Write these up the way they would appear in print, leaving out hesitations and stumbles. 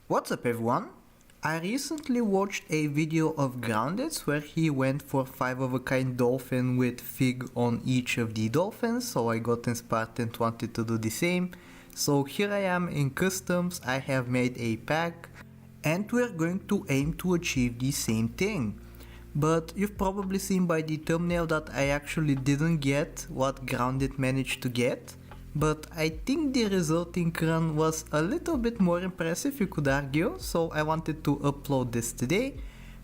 What's up everyone? I recently watched a video of Grounded where he went for 5 of a kind dolphin with fig on each of the dolphins, so I got inspired and wanted to do the same. So here I am in customs. I have made a pack and we're going to aim to achieve the same thing. But you've probably seen by the thumbnail that I actually didn't get what Grounded managed to get. But I think the resulting run was a little bit more impressive, you could argue, so I wanted to upload this today.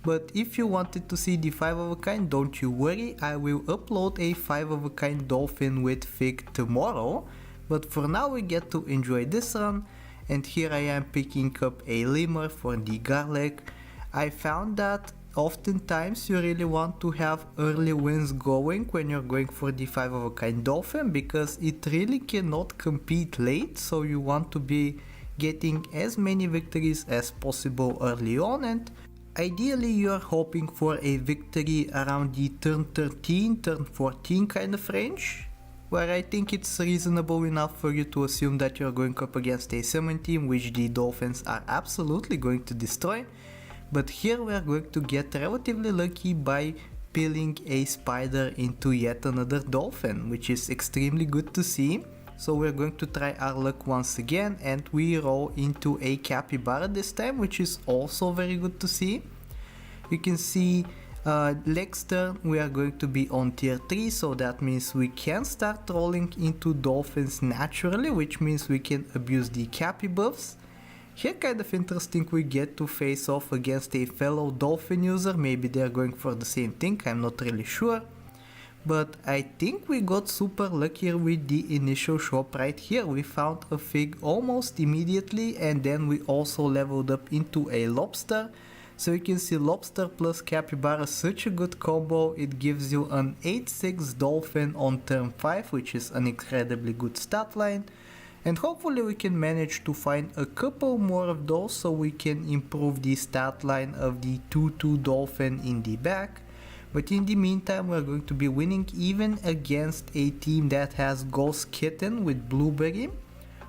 But if you wanted to see the 5 of a kind, don't you worry, I will upload a 5 of a kind dolphin with fig tomorrow. But for now we get to enjoy this run, and here I am picking up a lemur for the garlic. I found that oftentimes you really want to have early wins going when you're going for the 5 of a kind dolphin, because it really cannot compete late, so you want to be getting as many victories as possible early on, and ideally you're hoping for a victory around the turn 13, turn 14 kind of range, where I think it's reasonable enough for you to assume that you're going up against a summon team which the dolphins are absolutely going to destroy. But here we are going to get relatively lucky by peeling a spider into yet another dolphin, which is extremely good to see. So we're going to try our luck once again, and we roll into a capybara this time, which is also very good to see. You can see next turn we are going to be on tier 3, so that means we can start rolling into dolphins naturally, which means we can abuse the cappy buffs. Here kind of interesting, we get to face off against a fellow dolphin user. Maybe they're going for the same thing, I'm not really sure. But I think we got super lucky with the initial shop right here. We found a fig almost immediately, and then we also leveled up into a lobster. So you can see lobster plus capybara, such a good combo. It gives you an 8-6 dolphin on turn 5, which is an incredibly good stat line. And hopefully we can manage to find a couple more of those so we can improve the stat line of the 2-2 dolphin in the back. But in the meantime we're going to be winning even against a team that has Ghost Kitten with Blueberry.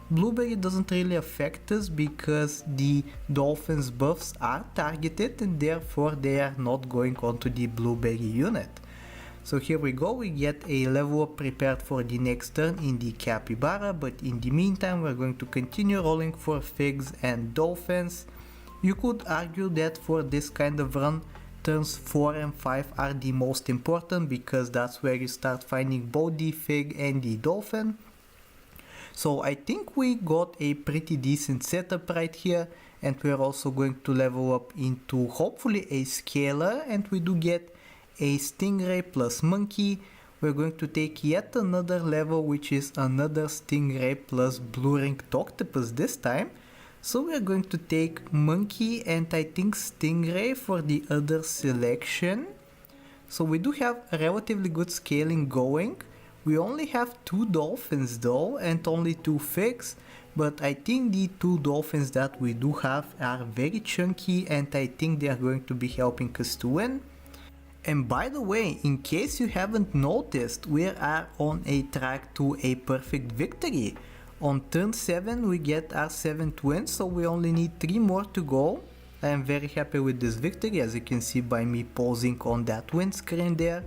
Blueberry doesn't really affect us because the dolphins buffs are targeted and therefore they are not going onto the Blueberry unit. So here we go, we get a level up prepared for the next turn in the capybara, but in the meantime we're going to continue rolling for figs and dolphins. You could argue that for this kind of run, turns 4 and 5 are the most important, because that's where you start finding both the fig and the dolphin. So I think we got a pretty decent setup right here, and we're also going to level up into hopefully a scaler, and we do get a stingray plus monkey. We're going to take yet another level, which is another stingray plus blue ringed octopus this time. So we're going to take monkey and I think stingray for the other selection. So we do have a relatively good scaling going. We only have 2 dolphins though and only 2 figs, but I think the 2 dolphins that we do have are very chunky, and I think they are going to be helping us to win. And by the way, in case you haven't noticed, we are on a track to a perfect victory. On turn 7 we get our 7th win, so we only need 3 more to go. I am very happy with this victory, as you can see by me pausing on that win screen there.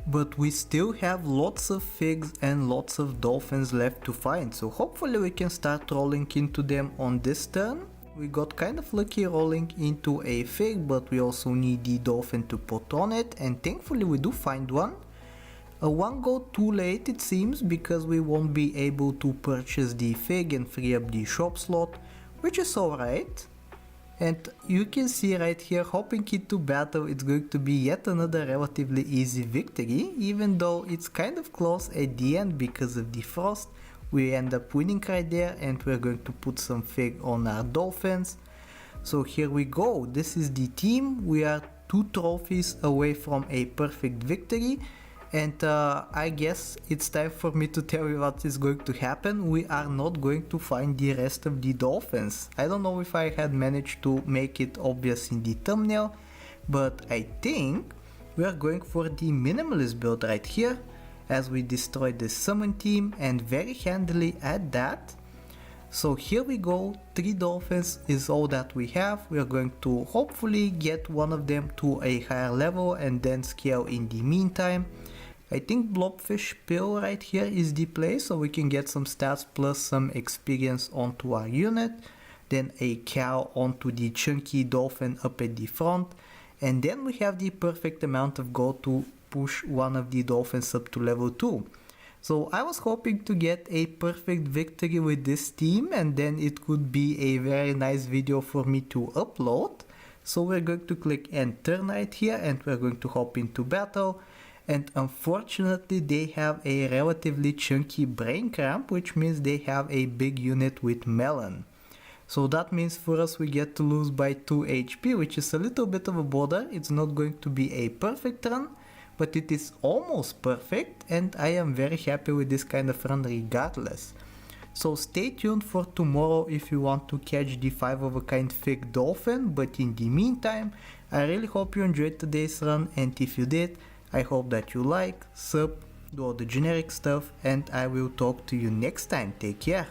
But we still have lots of figs and lots of dolphins left to find, so hopefully we can start rolling into them on this turn. We got kind of lucky rolling into a fig, but we also need the dolphin to put on it, and thankfully we do find one. One go too late it seems, because we won't be able to purchase the fig and free up the shop slot, which is alright. And you can see right here, hopping into battle, it's going to be yet another relatively easy victory, even though it's kind of close at the end because of the frost. We end up winning right there, and we're going to put some fig on our dolphins. So here we go, this is the team. We are 2 trophies away from a perfect victory, and I guess it's time for me to tell you what is going to happen. We are not going to find the rest of the dolphins. I don't know if I had managed to make it obvious in the thumbnail, but I think we are going for the minimalist build right here, as we destroy the summon team, and very handily at that. So here we go, 3 dolphins is all that we have. We are going to hopefully get one of them to a higher level and then scale in the meantime. I think blobfish pill right here is the play, so we can get some stats plus some experience onto our unit. Then a cow onto the chunky dolphin up at the front. And then we have the perfect amount of gold to push one of the dolphins up to level 2. So I was hoping to get a perfect victory with this team, and then it could be a very nice video for me to upload. So we're going to click enter right here and we're going to hop into battle. And unfortunately they have a relatively chunky brain cramp, which means they have a big unit with melon. So that means for us we get to lose by 2 HP, which is a little bit of a bother. It's not going to be a perfect run, but it is almost perfect, and I am very happy with this kind of run regardless. So stay tuned for tomorrow if you want to catch the 5 of a kind fig dolphin, but in the meantime, I really hope you enjoyed today's run, and if you did, I hope that you like, sub, do all the generic stuff, and I will talk to you next time. Take care.